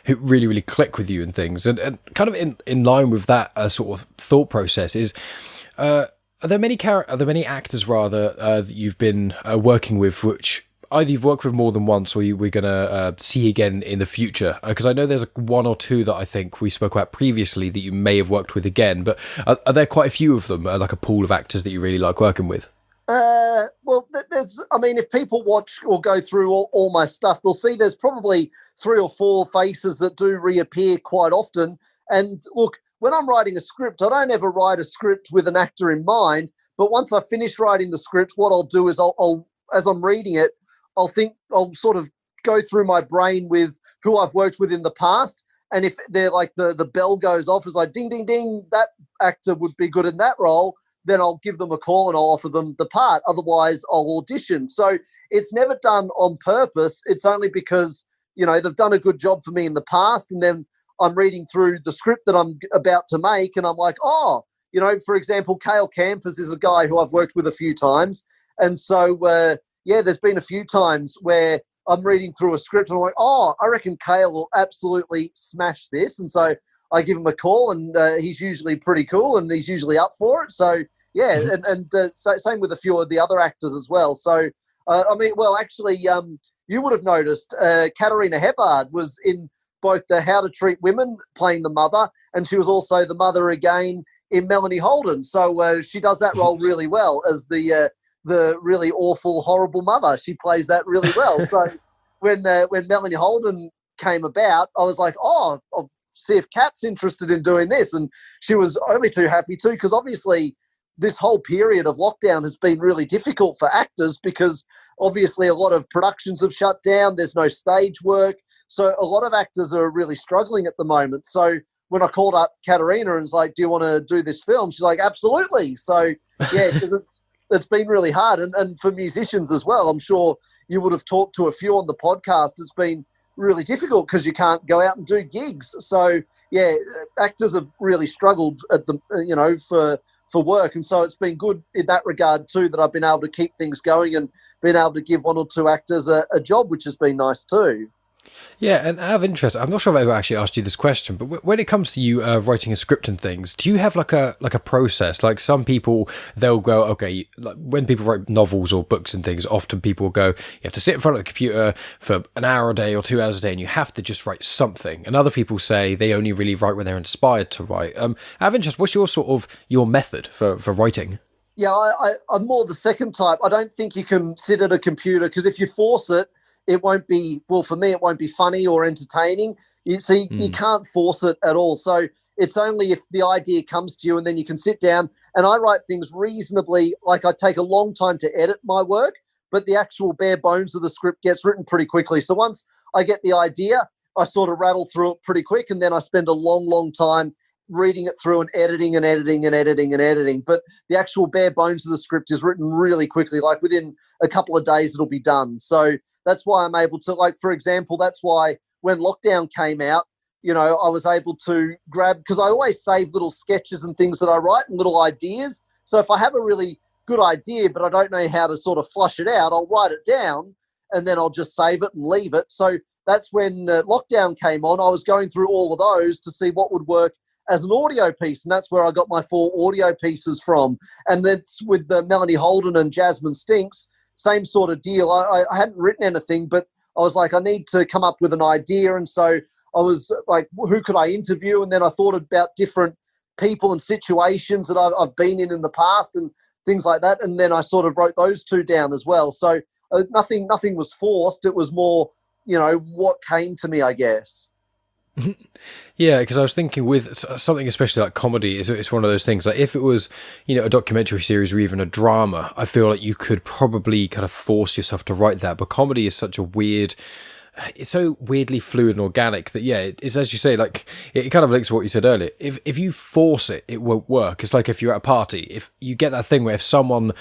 really, really click with you and things. And kind of in line with that sort of thought process is, are there many actors rather that you've been working with which either you've worked with more than once or we're going to see again in the future? Because I know there's one or two that I think we spoke about previously that you may have worked with again, but are there quite a few of them, like a pool of actors that you really like working with? Well, if people watch or go through all my stuff, they'll see there's probably 3 or 4 faces that do reappear quite often. And look, when I'm writing a script, I don't ever write a script with an actor in mind, but once I finish writing the script, what I'll do is I'll as I'm reading it, I'll sort of go through my brain with who I've worked with in the past. And if they're like the bell goes off as like ding, ding, ding, that actor would be good in that role, then I'll give them a call and I'll offer them the part. Otherwise, I'll audition. So it's never done on purpose. It's only because, they've done a good job for me in the past. And then I'm reading through the script that I'm about to make and I'm like, for example, Cale Campers is a guy who I've worked with a few times. And so, there's been a few times where I'm reading through a script and I'm like, I reckon Cale will absolutely smash this. And so I give him a call and he's usually pretty cool and he's usually up for it. So, same with a few of the other actors as well. So, you would have noticed Katarina Hepard was in both the How to Treat Women, playing the mother, and she was also the mother again in Melanie Holden. So she does that role really well as the really awful, horrible mother. She plays that really well. So, when Melanie Holden came about, I was like, oh, I'll see if Kat's interested in doing this. And she was only too happy to, because obviously this whole period of lockdown has been really difficult for actors because obviously a lot of productions have shut down. There's no stage work. So a lot of actors are really struggling at the moment. So when I called up Katerina and was like, do you want to do this film? She's like, absolutely. So, yeah, because it's been really hard. And for musicians as well, I'm sure you would have talked to a few on the podcast. It's been really difficult because you can't go out and do gigs. So, yeah, actors have really struggled at the, for work. And so it's been good in that regard too, that I've been able to keep things going and been able to give one or two actors a job, which has been nice too. Yeah, and out of interest, I'm not sure if I've ever actually asked you this question, but when it comes to you writing a script and things, do you have like a process? Like some people, they'll go, okay, like when people write novels or books and things, often people will go, you have to sit in front of the computer for an hour a day or 2 hours a day, and you have to just write something. And other people say they only really write when they're inspired to write. Out of interest, what's your method for writing? Yeah, I'm more the second type. I don't think you can sit at a computer because if you force it, it won't be, well, for me, it won't be funny or entertaining. You see, you can't force it at all. So it's only if the idea comes to you and then you can sit down. And I write things reasonably, like I take a long time to edit my work, but the actual bare bones of the script gets written pretty quickly. So once I get the idea, I sort of rattle through it pretty quick. And then I spend a long, long time reading it through and editing and editing and editing and editing. But the actual bare bones of the script is written really quickly. Like within a couple of days, it'll be done. So that's why I'm able to, like, for example, that's why when lockdown came out, I was able to grab, because I always save little sketches and things that I write and little ideas. So if I have a really good idea, but I don't know how to sort of flush it out, I'll write it down and then I'll just save it and leave it. So that's when lockdown came on. I was going through all of those to see what would work as an audio piece, and that's where I got my 4 audio pieces from. And that's with Melanie Holden and Jasmine Stinks. Same sort of deal. I hadn't written anything, but I was like, I need to come up with an idea. And so I was like, who could I interview? And then I thought about different people and situations that I've been in the past and things like that. And then I sort of wrote those 2 down as well. So nothing was forced. It was more, what came to me, I guess. Yeah, because I was thinking with something especially like comedy, it's one of those things, like if it was, a documentary series or even a drama, I feel like you could probably kind of force yourself to write that. But comedy is such a weird, it's so weirdly fluid and organic that, yeah, it's as you say, like it kind of links to what you said earlier. If you force it, it won't work. It's like if you're at a party, if you get that thing where if someone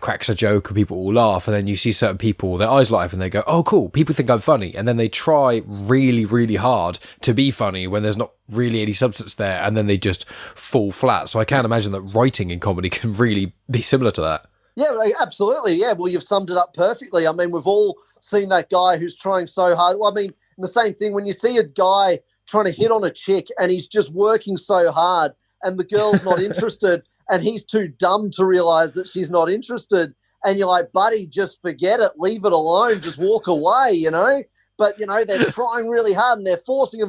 cracks a joke and people all laugh, and then you see certain people, their eyes light up and they go, oh cool, people think I'm funny, and then they try really, really hard to be funny when there's not really any substance there, and then they just fall flat. So I can't imagine that writing in comedy can really be similar to that. Yeah, absolutely. Yeah, well, you've summed it up perfectly. I mean, we've all seen that guy who's trying so hard. Well, I mean, the same thing when you see a guy trying to hit on a chick and he's just working so hard and the girl's not interested and he's too dumb to realize that she's not interested. And you're like, buddy, just forget it. Leave it alone. Just walk away, But, they're trying really hard and they're forcing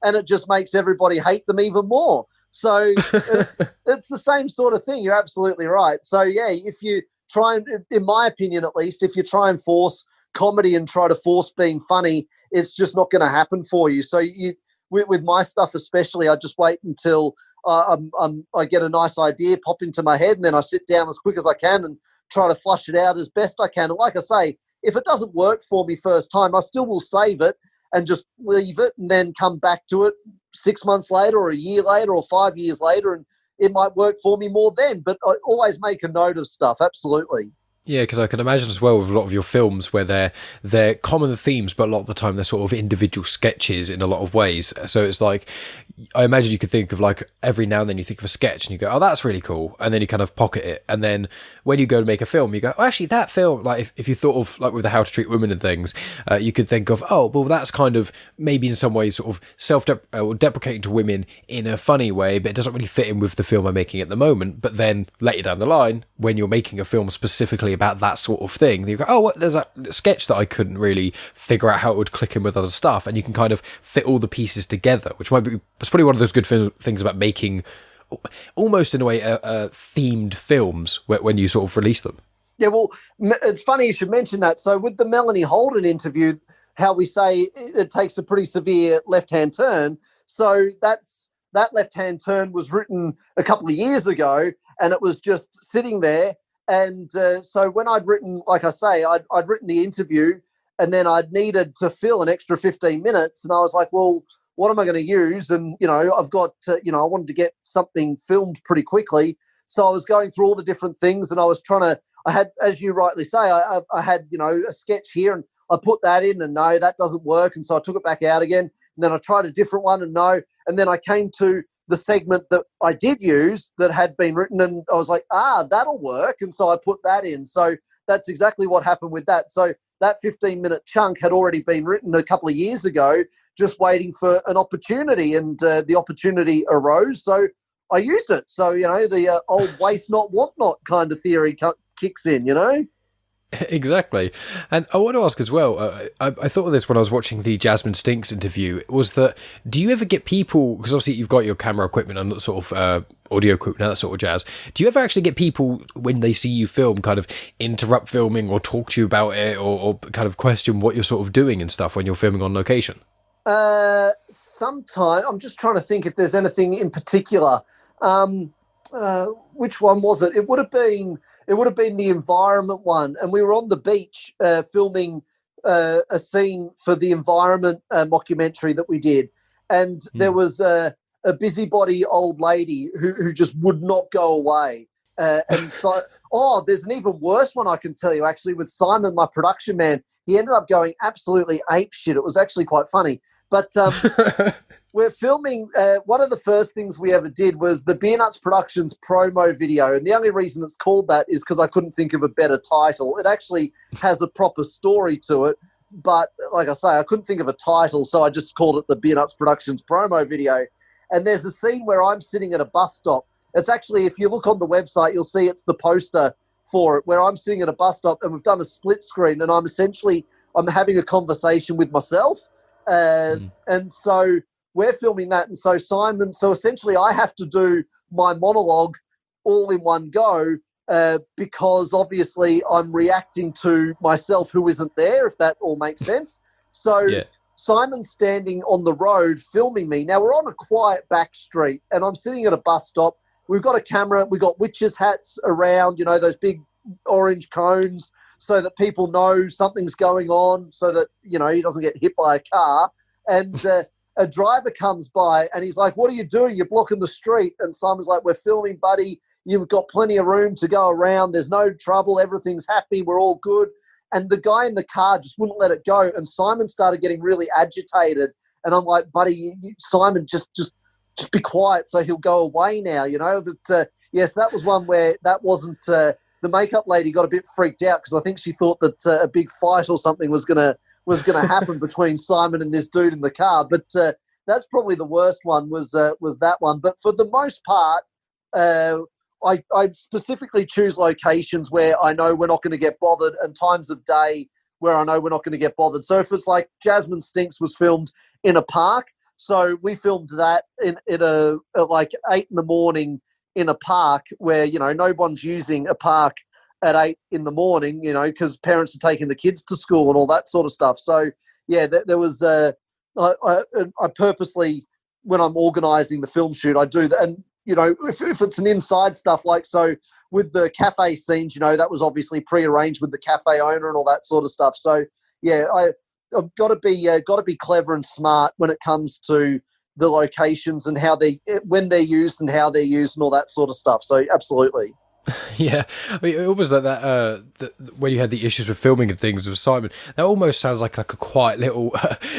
and it just makes everybody hate them even more. So it's the same sort of thing. You're absolutely right. So, yeah, if you try and, in my opinion at least, if you try and force comedy and try to force being funny, it's just not going to happen for you. So with my stuff especially, I just wait until I get a nice idea pop into my head, and then I sit down as quick as I can and try to flush it out as best I can. And like I say, if it doesn't work for me first time, I still will save it and just leave it and then come back to it 6 months later or a year later or 5 years later, and it might work for me more then. But I always make a note of stuff, absolutely. Yeah, because I can imagine as well with a lot of your films where they're common themes, but a lot of the time they're sort of individual sketches in a lot of ways. So it's like, I imagine you could think of like every now and then you think of a sketch and you go, oh, that's really cool. And then you kind of pocket it. And then when you go to make a film, you go, oh, actually that film, like if you thought of like with the How to Treat Women and things, you could think of, oh, well, that's kind of maybe in some ways sort of self-deprecating to women in a funny way, but it doesn't really fit in with the film I'm making at the moment. But then later down the line, when you're making a film specifically about that sort of thing, you go, oh, there's a sketch that I couldn't really figure out how it would click in with other stuff, and you can kind of fit all the pieces together, which might be, it's probably one of those good things about making almost in a way themed films when you sort of release them. Yeah, well, it's funny you should mention that. So with the Melanie Holden interview, how we say it takes a pretty severe left-hand turn. So that left-hand turn was written a couple of years ago, and it was just sitting there. And so when I'd written, like I say, I'd written the interview, and then I'd needed to fill an extra 15 minutes, and I was like, well, what am I going to use? And I've got, I wanted to get something filmed pretty quickly, so I was going through all the different things, and I was trying to. I had, as you rightly say, I had, a sketch here, and I put that in, and no, that doesn't work. And so I took it back out again. And then I tried a different one, and no. And then I came to the segment that I did use that had been written, and I was like, that'll work. And so I put that in. So that's exactly what happened with that. So that 15-minute chunk had already been written a couple of years ago, just waiting for an opportunity. And the opportunity arose. So I used it. So, the old waste not, want not kind of theory kicks in, Exactly. And I want to ask as well, I thought of this when I was watching the Jasmine Stinks interview, was that, do you ever get people, because obviously you've got your camera equipment and sort of audio equipment and that sort of jazz, do you ever actually get people, when they see you film, kind of interrupt filming or talk to you about it, or kind of question what you're sort of doing and stuff when you're filming on location? Sometimes. I'm just trying to think if there's anything in particular. Which one was it? It would have been the environment one, and we were on the beach filming a scene for the environment mockumentary that we did, and there was a busybody old lady who just would not go away, and so there's an even worse one I can tell you actually with Simon, my production man. He ended up going absolutely apeshit. It was actually quite funny, but we're filming, one of the first things we ever did was the Beernuts Productions promo video. And the only reason it's called that is because I couldn't think of a better title. It actually has a proper story to it. But like I say, I couldn't think of a title, so I just called it the Beernuts Productions promo video. And there's a scene where I'm sitting at a bus stop. It's actually, if you look on the website, you'll see it's the poster for it, where I'm sitting at a bus stop and we've done a split screen, and I'm having a conversation with myself. And so we're filming that, and so essentially I have to do my monologue all in one go because obviously I'm reacting to myself who isn't there, if that all makes sense. So yeah. Simon's standing on the road filming me. Now, we're on a quiet back street, and I'm sitting at a bus stop. We've got a camera. We've got witches' hats around, those big orange cones, so that people know something's going on, so that, he doesn't get hit by a car. And a driver comes by and he's like, "What are you doing? You're blocking the street." And Simon's like, "We're filming, buddy. You've got plenty of room to go around. There's no trouble. Everything's happy. We're all good." And the guy in the car just wouldn't let it go. And Simon started getting really agitated. And I'm like, "Buddy, Simon, just be quiet so he'll go away now, But yes, that was one where that wasn't the makeup lady got a bit freaked out because I think she thought that a big fight or something was going to happen between Simon and this dude in the car. But that's probably the worst one was that one. But for the most part, I specifically choose locations where I know we're not going to get bothered, and times of day where I know we're not going to get bothered. So if it's like Jasmine Stinks was filmed in a park, so we filmed that in a like 8 a.m. in a park where, no one's using a park at 8 a.m, because parents are taking the kids to school and all that sort of stuff. So, yeah, there was I purposely, when I'm organising the film shoot, I do that. And, if it's an inside stuff, like so with the cafe scenes, that was obviously pre-arranged with the cafe owner and all that sort of stuff. So, yeah, I've got to be clever and smart when it comes to the locations and when they're used and how they're used and all that sort of stuff. So, absolutely. Yeah, I mean, it almost like that when you had the issues with filming and things with Simon, that almost sounds like a quiet little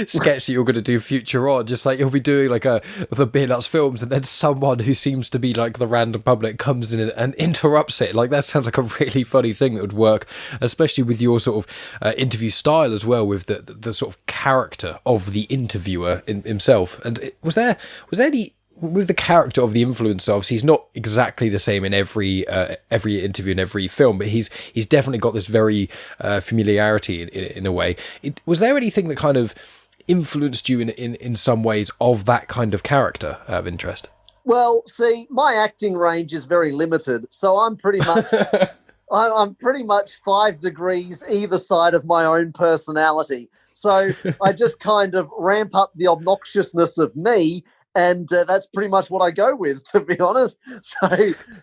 sketch that you're going to do future on. Just like you'll be doing like the Beernuts films, and then someone who seems to be like the random public comes in and interrupts it. Like that sounds like a really funny thing that would work, especially with your sort of interview style as well, with the sort of character of the interviewer himself. And was there any, with the character of the influencer, obviously he's not exactly the same in every interview and every film, but he's definitely got this very familiarity in a way. Was there anything that kind of influenced you in some ways of that kind of character out of interest? Well, see, my acting range is very limited, so I'm pretty much I'm pretty much 5 degrees either side of my own personality. So I just kind of ramp up the obnoxiousness of me, and that's pretty much what I go with, to be honest. So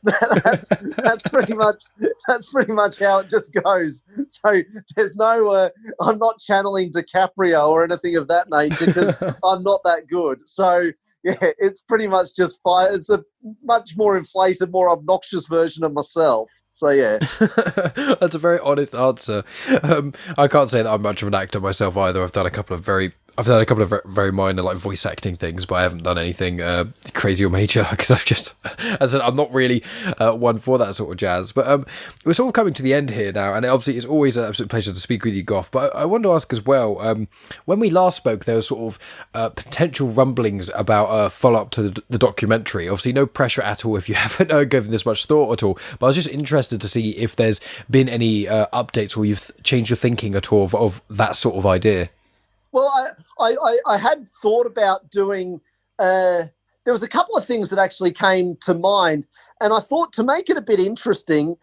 that's pretty much how it just goes. So there's no, I'm not channeling DiCaprio or anything of that nature because I'm not that good. So yeah, it's pretty much just fire. It's a much more inflated, more obnoxious version of myself. So yeah, that's a very honest answer. I can't say that I'm much of an actor myself either. I've done a couple of very minor like voice acting things, but I haven't done anything crazy or major because as I said, I'm not really one for that sort of jazz. But we're sort of coming to the end here now, and obviously it's always an absolute pleasure to speak with you, Gough. But I wanted to ask as well, when we last spoke, there was sort of potential rumblings about a follow-up to the documentary. Obviously, no pressure at all if you haven't given this much thought at all. But I was just interested to see if there's been any updates or you've changed your thinking at all of that sort of idea. Well, I had thought about doing. There was a couple of things that actually came to mind, and I thought to make it a bit interesting,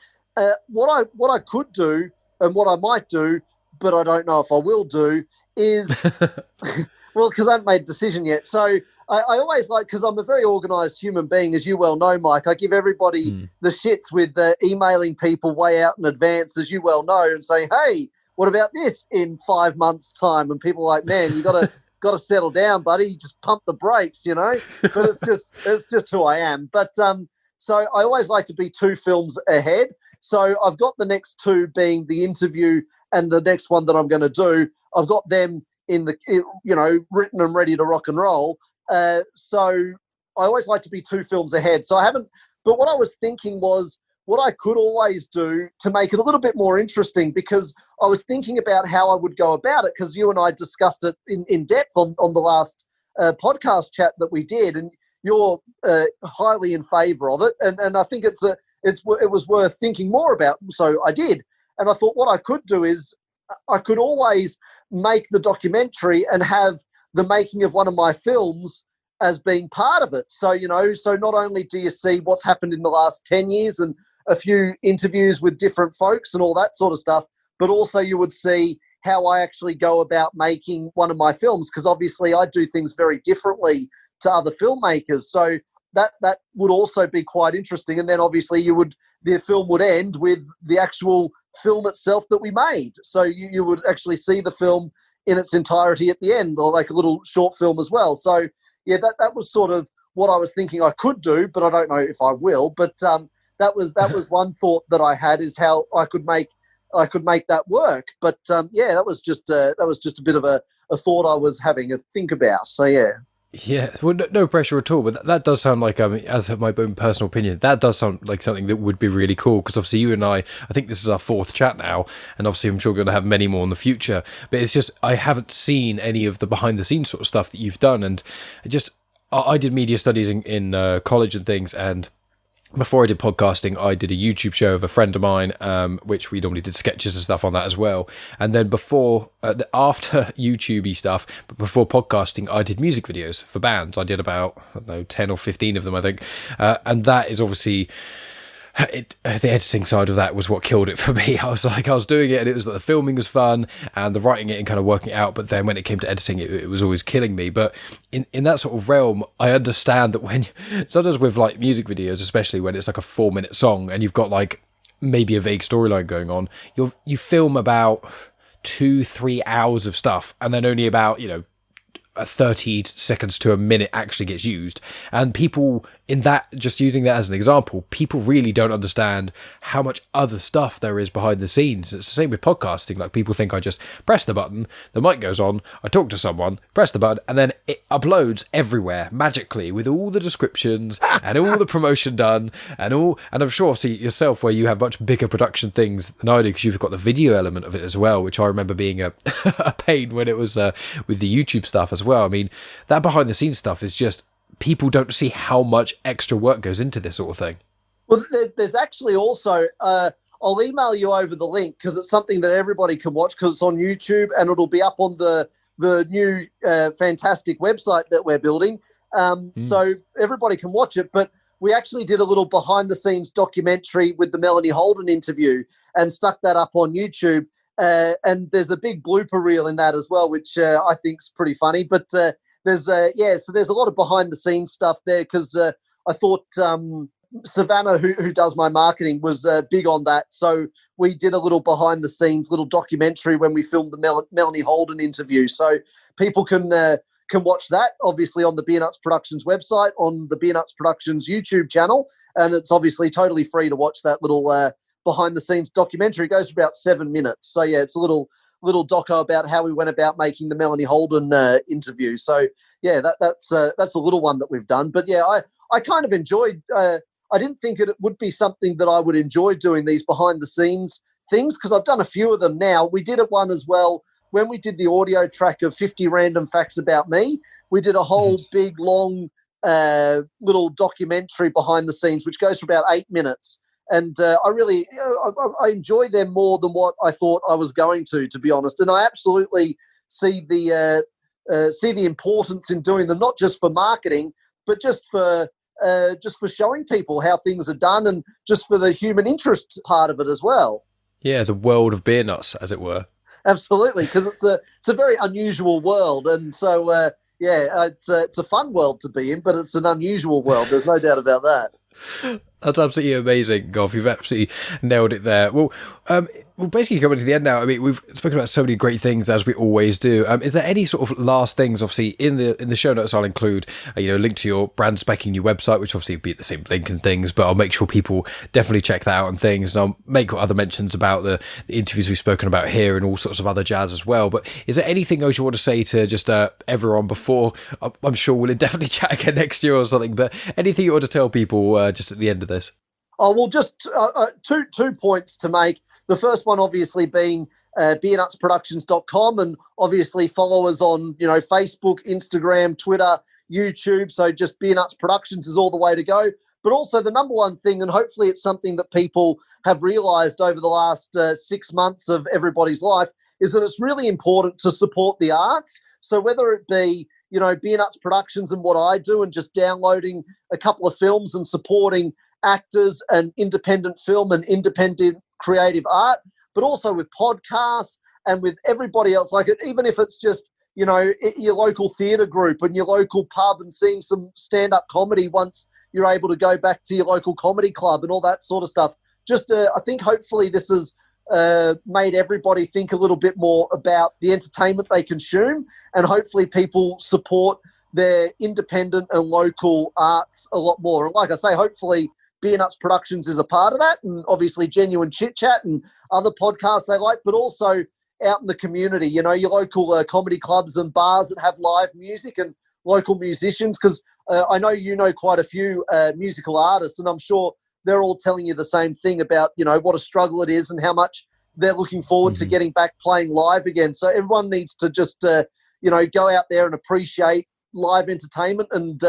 what I could do and what I might do, but I don't know if I will do, is well, because I haven't made a decision yet. So I always like, because I'm a very organised human being, as you well know, Mike. I give everybody the shits with emailing people way out in advance, as you well know, and saying, hey, what about this in 5 months' time? And people are like, man, you got to settle down, buddy. Just pump the brakes, you know. But it's just who I am. But so I always like to be 2 films ahead. So I've got the next 2 being the interview and the next one that I'm going to do. I've got them written and ready to rock and roll. So I always like to be 2 films ahead. So I haven't. But what I was thinking was, what I could always do to make it a little bit more interesting, because I was thinking about how I would go about it, because you and I discussed it in depth on the last podcast chat that we did, and you're highly in favour of it, and I think it was worth thinking more about. So I did, and I thought what I could do is I could always make the documentary and have the making of one of my films as being part of it. So, so not only do you see what's happened in the last 10 years and a few interviews with different folks and all that sort of stuff, but also you would see how I actually go about making one of my films, because obviously I do things very differently to other filmmakers. So that would also be quite interesting. And then obviously the film would end with the actual film itself that we made. So you would actually see the film in its entirety at the end, or like a little short film as well. So yeah, that was sort of what I was thinking I could do, but I don't know if I will. But that was one thought that I had, is how I could make that work. But yeah, that was just a bit of a thought I was having a think about. So yeah. Yeah, well, no pressure at all, but that does sound like, as my own personal opinion, that does sound like something that would be really cool, because obviously you and I think this is our 4th chat now, and obviously I'm sure we're going to have many more in the future, but it's just, I haven't seen any of the behind-the-scenes sort of stuff that you've done, and I did media studies in college and things, and before I did podcasting, I did a YouTube show of a friend of mine, which we normally did sketches and stuff on that as well. And then after YouTube-y stuff, but before podcasting, I did music videos for bands. I did about, 10 or 15 of them, I think. And that is obviously... the editing side of that was what killed it for me. I was doing it, and it was like the filming was fun and the writing it and kind of working it out, but then when it came to editing it was always killing me. But in that sort of realm, I understand that when sometimes with like music videos, especially when it's like a 4-minute song and you've got like maybe a vague storyline going on, you film about 2-3 hours of stuff, and then only about 30 seconds to a minute actually gets used. And people in that, just using that as an example, people really don't understand how much other stuff there is behind the scenes. It's the same with podcasting. Like, people think I just press the button, the mic goes on, I talk to someone, press the button, and then it uploads everywhere magically with all the descriptions and all the promotion done and I'm sure, see yourself, where you have much bigger production things than I do, because you've got the video element of it as well, which I remember being a pain when it was with the YouTube stuff as well. I mean, that behind the scenes stuff is just, people don't see how much extra work goes into this sort of thing. Well, there's actually also, I'll email you over the link, because it's something that everybody can watch, because it's on YouTube and it'll be up on the new fantastic website that we're building. So everybody can watch it. But we actually did a little behind-the-scenes documentary with the Melanie Holden interview and stuck that up on YouTube. And there's a big blooper reel in that as well, which I think is pretty funny. But so there's a lot of behind-the-scenes stuff there because I thought Savannah, who does my marketing, was big on that. So we did a little behind-the-scenes little documentary when we filmed the Melanie Holden interview. So people can watch that, obviously, on the Beernuts Productions website, on the Beernuts Productions YouTube channel, and it's obviously totally free to watch that little behind-the-scenes documentary. It goes for about 7 minutes. So, yeah, it's a little doco about how we went about making the Melanie Holden interview. So, yeah, that's a little one that we've done. But, yeah, I kind of enjoyed I didn't think it would be something that I would enjoy doing, these behind-the-scenes things, because I've done a few of them now. We did one as well when we did the audio track of 50 Random Facts About Me. We did a whole big, long little documentary behind the scenes, which goes for about 8 minutes. And I enjoy them more than what I thought I was going to be honest. And I absolutely see the importance in doing them, not just for marketing, but just for showing people how things are done and just for the human interest part of it as well. Yeah, the world of beer nuts, as it were. Absolutely, because it's a very unusual world, and so it's a fun world to be in, but it's an unusual world. There's no doubt about that. That's absolutely amazing, Gough. You've absolutely nailed it there. Well, we're basically coming to the end now. I mean, we've spoken about so many great things, as we always do. Is there any sort of last things? Obviously, in the show notes, I'll include a link to your brand specking new website, which obviously will be the same link and things, but I'll make sure people definitely check that out and things. And I'll make other mentions about the interviews we've spoken about here and all sorts of other jazz as well. But is there anything else you want to say to just everyone before? I'm sure we'll definitely chat again next year or something, but anything you want to tell people just at the end of this? Oh, well, just two points to make. The first one, obviously, being beernutproductions.com, and obviously follow us on, Facebook, Instagram, Twitter, YouTube. So just Beernuts Productions is all the way to go. But also the number one thing, and hopefully it's something that people have realised over the last 6 months of everybody's life, is that it's really important to support the arts. So whether it be Beernuts Productions and what I do, and just downloading a couple of films and supporting actors and independent film and independent creative art, but also with podcasts and with everybody else like it, even if it's just, your local theatre group and your local pub and seeing some stand-up comedy once you're able to go back to your local comedy club and all that sort of stuff. Just, I think hopefully this has made everybody think a little bit more about the entertainment they consume, and hopefully people support their independent and local arts a lot more. And like I say, hopefully Beernuts Productions is a part of that, and obviously Genuine Chit-Chat and other podcasts they like, but also out in the community, your local comedy clubs and bars that have live music and local musicians, because I know quite a few musical artists, and I'm sure they're all telling you the same thing about, what a struggle it is and how much they're looking forward to getting back playing live again. So everyone needs to just, go out there and appreciate live entertainment and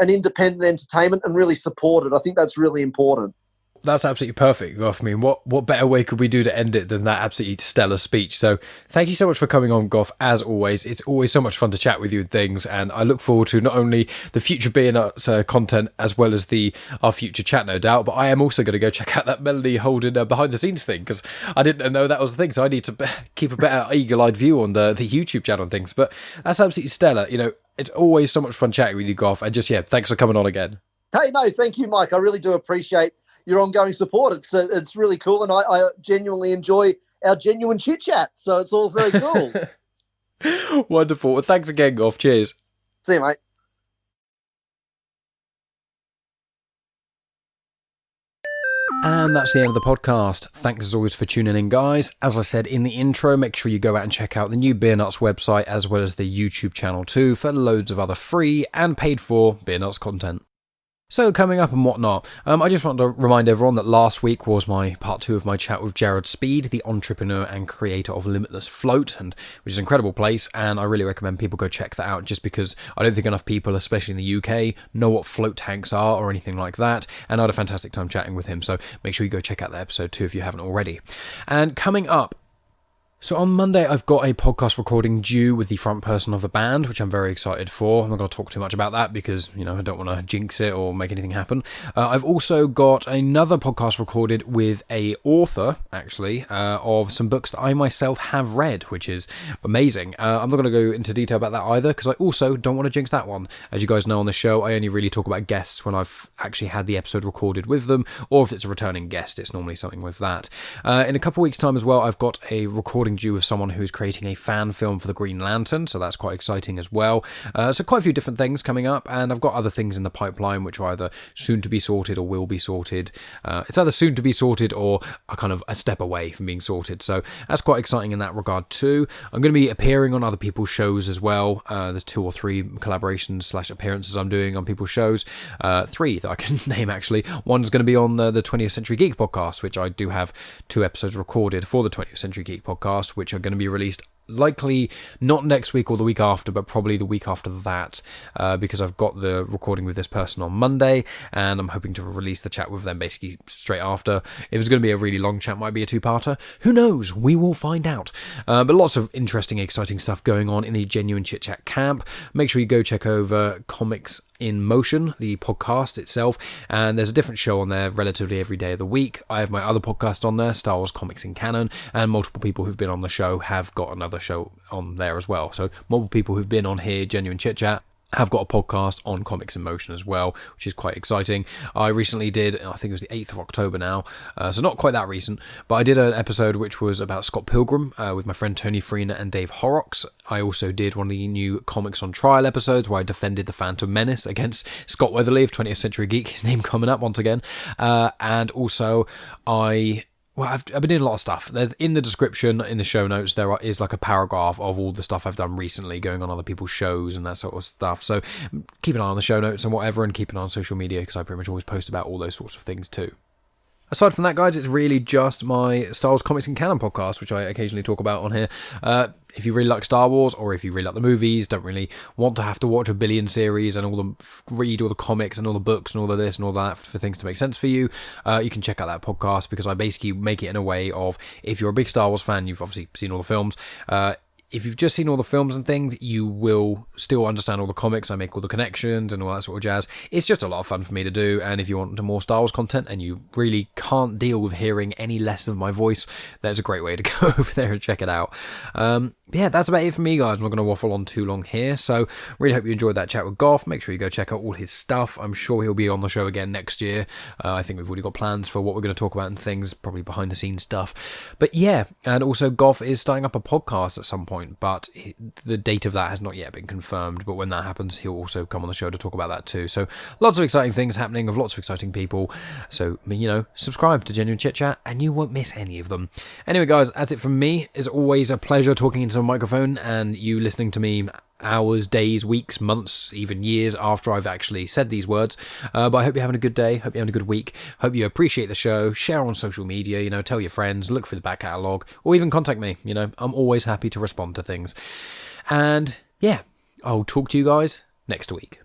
independent entertainment and really support it. I think that's really important. That's absolutely perfect, Gough. I mean, what better way could we do to end it than that absolutely stellar speech? So thank you so much for coming on, Gough, as always. It's always so much fun to chat with you and things, and I look forward to not only the future Beernuts content as well as our future chat, no doubt, but I am also going to go check out that Melanie Holden behind-the-scenes thing, because I didn't know that was the thing, so I need to keep a better eagle-eyed view on the YouTube channel and things. But that's absolutely stellar. It's always so much fun chatting with you, Gough, and just, thanks for coming on again. Hey, no, thank you, Mike. I really do appreciate your ongoing support. It's really cool, and I genuinely enjoy our genuine chit-chat, so it's all very cool. Wonderful. Well, thanks again, Gough. Cheers. See you, mate. And that's the end of the podcast. Thanks as always for tuning in, guys. As I said in the intro, make sure you go out and check out the new Beernuts website as well as the YouTube channel too for loads of other free and paid for Beernuts content. So coming up and whatnot, I just want to remind everyone that last week was my part 2 of my chat with Jarrod Speed, the entrepreneur and creator of Limitless Float, which is an incredible place, and I really recommend people go check that out, just because I don't think enough people, especially in the UK, know what float tanks are or anything like that, and I had a fantastic time chatting with him, so make sure you go check out that episode too if you haven't already. And coming up, So on Monday, I've got a podcast recording due with the front person of a band, which I'm very excited for. I'm not going to talk too much about that because, I don't want to jinx it or make anything happen. I've also got another podcast recorded with a author, actually, of some books that I myself have read, which is amazing. I'm not going to go into detail about that either because I also don't want to jinx that one. As you guys know on the show, I only really talk about guests when I've actually had the episode recorded with them, or if it's a returning guest, it's normally something with that. In a couple of weeks' time as well, I've got a recording due with someone who's creating a fan film for the Green Lantern, so that's quite exciting as well. So quite a few different things coming up, and I've got other things in the pipeline which are either soon to be sorted or will be sorted. It's either soon to be sorted or are kind of a step away from being sorted, so that's quite exciting in that regard too. I'm going to be appearing on other people's shows as well. There's 2 or 3 collaborations / appearances I'm doing on people's shows. 3 that I can name actually. One's going to be on the 20th Century Geek podcast, which I do have 2 episodes recorded for the 20th Century Geek podcast, which are going to be released likely not next week or the week after, but probably the week after that, because I've got the recording with this person on Monday, and I'm hoping to release the chat with them basically straight after. If it's going to be a really long chat, might be a 2-parter. Who knows? We will find out. But lots of interesting, exciting stuff going on in the Genuine Chit-Chat camp. Make sure you go check over Comics in Motion, the podcast itself, and there's a different show on there relatively every day of the week. I have my other podcast on there, Star Wars Comics in Canon, and multiple people who've been on the show have got another show on there as well. So multiple people who've been on here, Genuine Chit Chat, have got a podcast on Comics in Motion as well, which is quite exciting. I recently did, I think it was the 8th of October now, so not quite that recent, but I did an episode which was about Scott Pilgrim with my friend Tony Freena and Dave Horrocks. I also did one of the new Comics on Trial episodes where I defended the Phantom Menace against Scott Weatherly of 20th Century Geek, his name coming up once again, and also I've been doing a lot of stuff. In the description, in the show notes, is like a paragraph of all the stuff I've done recently, going on other people's shows and that sort of stuff. So keep an eye on the show notes and whatever, and keep an eye on social media because I pretty much always post about all those sorts of things too. Aside from that, guys, it's really just my Star Wars Comics in Canon podcast, which I occasionally talk about on here. If you really like Star Wars, or if you really like the movies, don't really want to have to watch a billion series and read all the comics and all the books and all of this and all that for things to make sense for you, you can check out that podcast because I basically make it in a way of, if you're a big Star Wars fan, you've obviously seen all the films. If you've just seen all the films and things, you will still understand all the comics. I make all the connections and all that sort of jazz. It's just a lot of fun for me to do, and if you want more Star Wars content and you really can't deal with hearing any less of my voice, that's a great way to go over there and check it out. Yeah, that's about it for me, guys. I'm not going to waffle on too long here, so really hope you enjoyed that chat with Gough. Make sure you go check out all his stuff. I'm sure he'll be on the show again next year. I think we've already got plans for what we're going to talk about and things, probably behind the scenes stuff. But yeah, and also Gough is starting up a podcast at some point, but the date of that has not yet been confirmed. But when that happens, he'll also come on the show to talk about that too. So lots of exciting things happening with lots of exciting people. So, subscribe to Genuine Chit Chat and you won't miss any of them. Anyway, guys, that's it from me. It's always a pleasure talking into a microphone and you listening to me hours, days, weeks, months, even years after I've actually said these words. But I hope you're having a good day. Hope you're having a good week. Hope you appreciate the show. Share on social media, tell your friends, look through the back catalogue, or even contact me. I'm always happy to respond to things. And yeah, I'll talk to you guys next week.